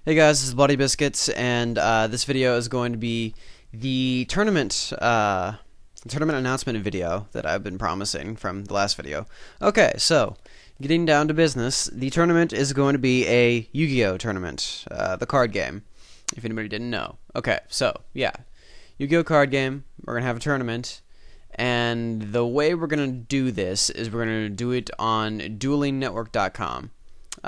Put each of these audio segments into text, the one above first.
Hey guys, this is Bloody Biscuits, and this video is going to be the tournament announcement video that I've been promising from the last video. Okay, so getting down to business, the tournament is going to be a Yu-Gi-Oh tournament, the card game. If anybody didn't know. Okay, so yeah, Yu-Gi-Oh card game. We're gonna have a tournament, and the way we're gonna do this is we're gonna do it on DuelingNetwork.com.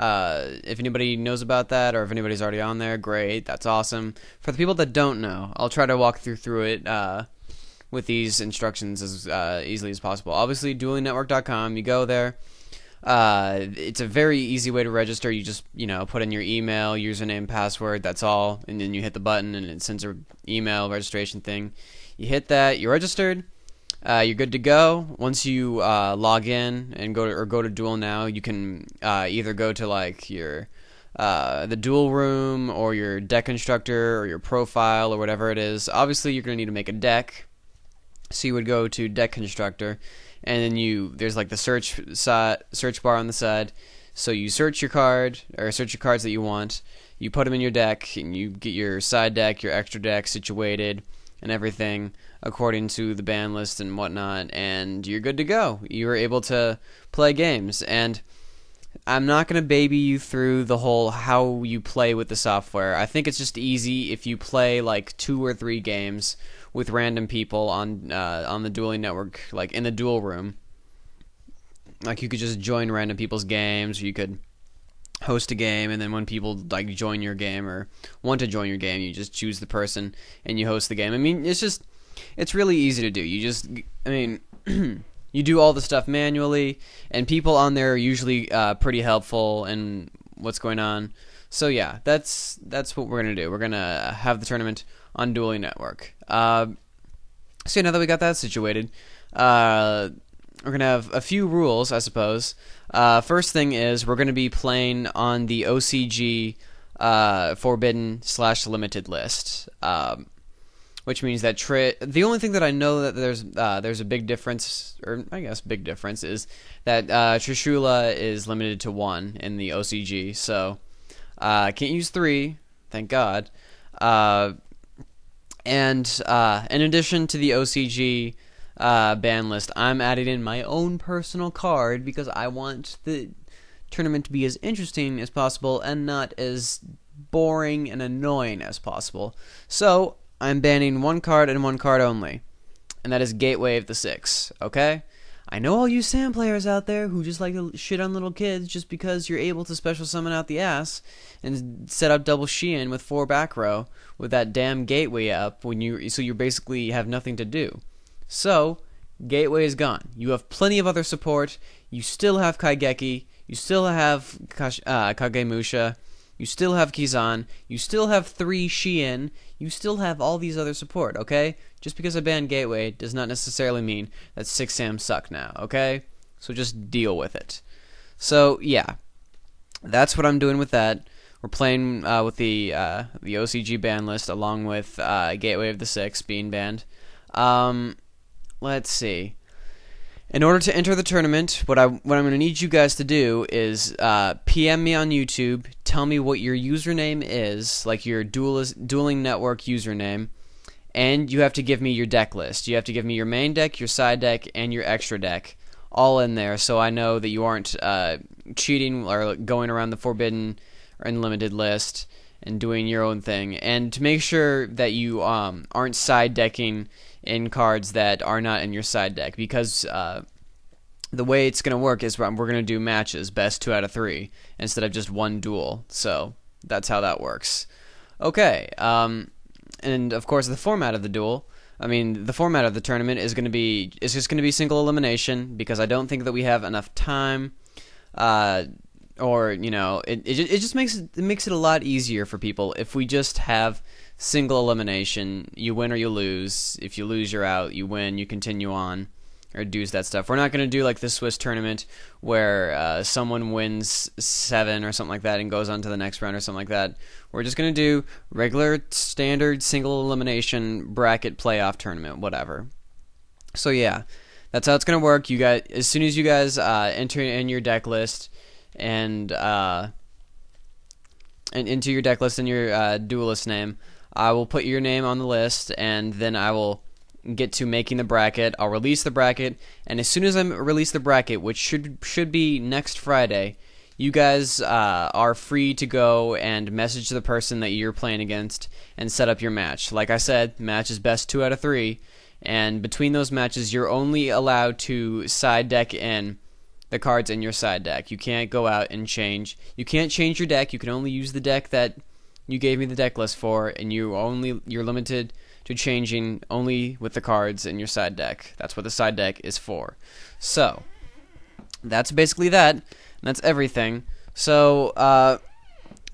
If anybody knows about that, or if anybody's already on there, great, that's awesome. For the people that don't know, I'll try to walk through it with these instructions as easily as possible. Obviously, DuelingNetwork.com, you go there. It's a very easy way to register. You just, put in your email, username, password, that's all, and then you hit the button and it sends an email registration thing. You hit that, you're registered. You're good to go. Once you log in and go to Duel Now, you can either go to like your the Duel Room or your deck constructor or your profile or whatever it is. Obviously, you're going to need to make a deck, so you would go to Deck Constructor, and then there's like the search bar on the side. So you search your card or search your cards that you want. You put them in your deck, and you get your side deck, your extra deck situated, and everything according to the ban list and whatnot, and you're good to go. You're able to play games, and I'm not going to baby you through the whole how you play with the software. I think it's just easy if you play like 2 or 3 games with random people on the Dueling Network, like in the Duel Room. Like you could just join random people's games, or you could host a game, and then when people like join your game or want to join your game, you just choose the person and you host the game. I mean, it's really easy to do. You do all the stuff manually, and people on there are usually pretty helpful in what's going on. So yeah, that's what we're gonna do. We're gonna have the tournament on Dueling Network. So now that we got that situated, we're gonna have a few rules, I suppose. First thing is we're gonna be playing on the OCG Forbidden/Limited list. Which means that the only thing that I know that there's a big difference, or I guess big difference, is that Trishula is limited to 1 in the OCG, so can't use 3, thank God. And in addition to the OCG ban list, I'm adding in my own personal card because I want the tournament to be as interesting as possible and not as boring and annoying as possible. So I'm banning 1 card and 1 card only, and that is Gateway of the Six, okay? I know all you Sam players out there who just like to shit on little kids just because you're able to special summon out the ass and set up double Shein with 4 back row with that damn Gateway up so you basically have nothing to do. So, Gateway is gone. You have plenty of other support. You still have Kaigeki. You still have Kagemusha. You still have Kizan. You still have 3 Shein. You still have all these other support, okay? Just because I banned Gateway does not necessarily mean that 6 Sam suck now, okay? So just deal with it. So, yeah. That's what I'm doing with that. We're playing with the OCG ban list along with Gateway of the Six being banned. Let's see. In order to enter the tournament, what I'm going to need you guys to do is PM me on YouTube, tell me what your username is, like your Dueling Network username, and you have to give me your deck list. You have to give me your main deck, your side deck, and your extra deck, all in there, so I know that you aren't cheating or going around the Forbidden or Unlimited list and doing your own thing. And to make sure that you aren't side decking in cards that are not in your side deck, because the way it's going to work is we're going to do matches, best 2 out of 3, instead of just 1 duel. So that's how that works. Okay, and of course the format of the the format of the tournament is just going to be single elimination, because I don't think that we have enough time, or it just makes it a lot easier for people if we just have single elimination. You win or you lose. If you lose, you're out. You win, you continue on, or do that stuff. We're not going to do like the Swiss tournament where someone wins 7 or something like that and goes on to the next round or something like that. We're just going to do regular, standard, single elimination bracket playoff tournament, whatever. So yeah, that's how it's going to work. You guys, as soon as you guys enter in your deck list and and into your deck list and your duelist name. I will put your name on the list, and then I will get to making the bracket. I'll release the bracket, and as soon as I release the bracket, which should be next Friday, you guys are free to go and message the person that you're playing against and set up your match. Like I said, match is best 2 out of 3, and between those matches, you're only allowed to side deck in the cards in your side deck. You can't go out and change. You can't change your deck. You can only use the deck that you gave me the deck list for, and you're limited to changing only with the cards in your side deck. That's what the side deck is for. So that's basically that. That's everything. So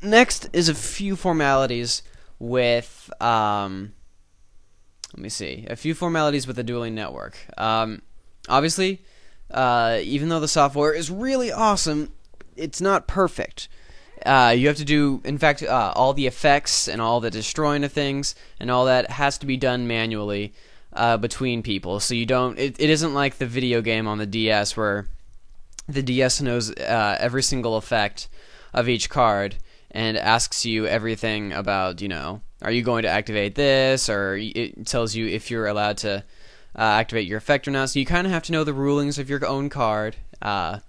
next is a few formalities with let me see, a few formalities with the Dueling Network. Obviously, even though the software is really awesome, it's not perfect. You have to do, in fact, all the effects and all the destroying of things and all that has to be done manually between people. So you don't. It isn't like the video game on the DS where the DS knows every single effect of each card and asks you everything about, are you going to activate this, or it tells you if you're allowed to activate your effect or not. So you kind of have to know the rulings of your own card. If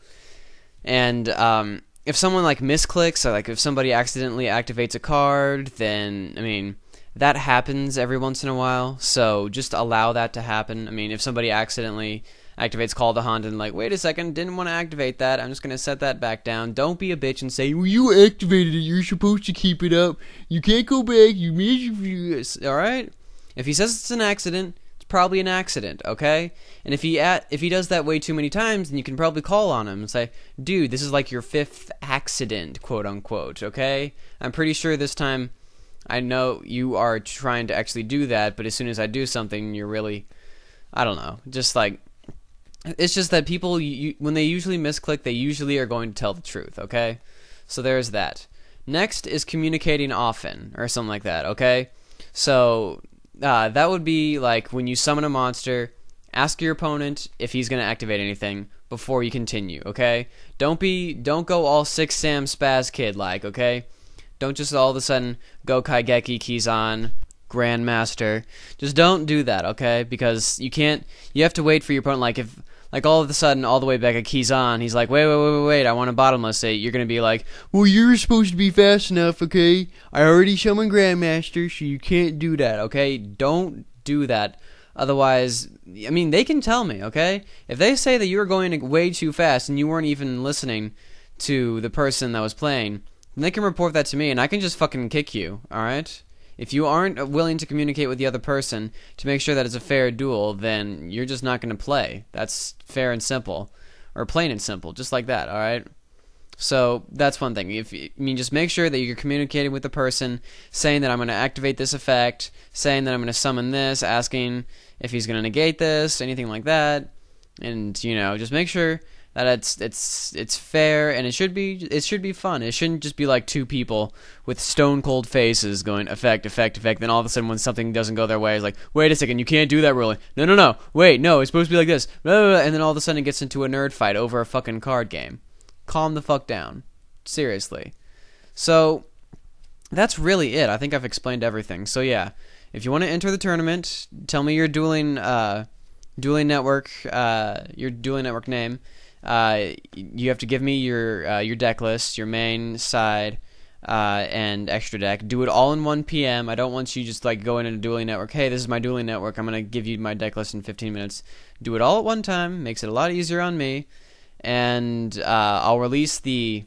someone misclicks, or if somebody accidentally activates a card, then that happens every once in a while. So just allow that to happen. If somebody accidentally activates Call to Hunt and wait a second, didn't want to activate that, I'm just gonna set that back down. Don't be a bitch and say, well, you activated it, you're supposed to keep it up, you can't go back, you missed. Alright? If he says it's an accident, it's probably an accident, okay? And if he does that way too many times, then you can probably call on him and say, dude, this is your 5th accident, quote unquote, okay? I'm pretty sure this time I know you are trying to actually do that, but as soon as I do something, you're really, I don't know, just it's just that people, when they usually misclick, they usually are going to tell the truth, okay? So there's that. Next is communicating often, or something like that, okay? So that would be when you summon a monster, ask your opponent if he's going to activate anything before you continue, okay? Don't go all 6 Sam Spaz Kid okay? Don't just all of a sudden go Kaigeki Kizan Grandmaster. Just don't do that, okay? Because you have to wait for your opponent. If all of a sudden, all the way back at Kizan, he's like, wait, I want a bottomless 8. You're going to be like, well, you're supposed to be fast enough, okay? I already summoned Grandmaster, so you can't do that, okay? Don't do that. Otherwise, they can tell me, okay? If they say that you were going way too fast and you weren't even listening to the person that was playing, then they can report that to me and I can just fucking kick you, alright? If you aren't willing to communicate with the other person to make sure that it's a fair duel, then you're just not going to play. That's fair and simple. Or plain and simple, just like that, alright? So, that's one thing. Just make sure that you're communicating with the person, saying that I'm going to activate this effect, saying that I'm going to summon this, asking if he's going to negate this, anything like that. And, just make sure that it's fair, and it should be fun. It shouldn't just be 2 people with stone cold faces going effect, then all of a sudden when something doesn't go their way, it's wait a second, you can't do that ruling. No, wait, no, it's supposed to be like this. Blah, blah, blah, and then all of a sudden it gets into a nerd fight over a fucking card game. Calm the fuck down. Seriously. So that's really it. I think I've explained everything. So yeah, if you want to enter the tournament, tell me your dueling network name. You have to give me your deck list, your main, side, and extra deck. Do it all in 1 PM. I don't want you just going into Dueling Network. Hey, this is my Dueling Network. I'm gonna give you my deck list in 15 minutes. Do it all at one time. Makes it a lot easier on me. And I'll release the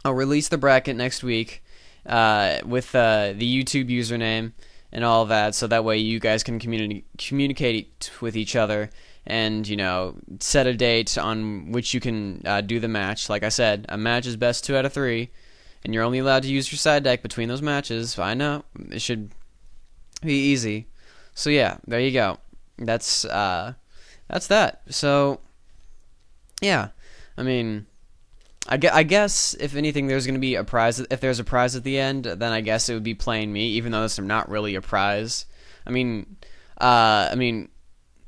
bracket next week with the YouTube username and all of that, so that way you guys can communicate with each other. And, set a date on which you can do the match. Like I said, a match is best 2 out of 3, and you're only allowed to use your side deck between those matches. I know, it should be easy. So yeah, there you go. That's that. So, yeah, I guess if anything, there's going to be a prize. If there's a prize at the end, then I guess it would be playing me, even though it's not really a prize.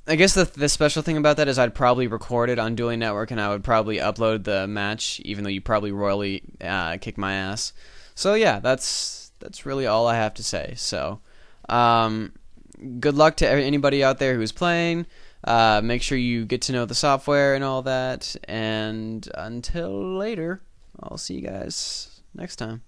I guess the special thing about that is I'd probably record it on Dueling Network and I would probably upload the match, even though you probably royally kick my ass. So yeah, that's really all I have to say. So, good luck to anybody out there who's playing. Make sure you get to know the software and all that. And until later, I'll see you guys next time.